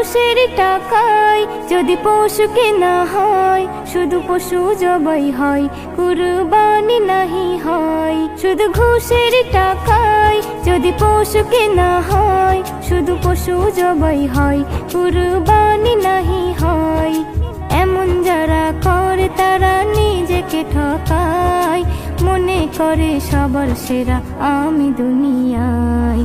ঘুষের টাকায় যদি পশু কেনা হয়, শুধু পশু জবাই হয়, কুরবানি নাহি হয়। শুধু ঘুষের টাকায় যদি পশু কেনা হয়, শুধু পশু জবাই হয়, কুরবানি নাহি হয়। এমন যারা করে তারা নিজেকে ঠকায়, মনে করে সবার সেরা আমি দুনিয়ায়।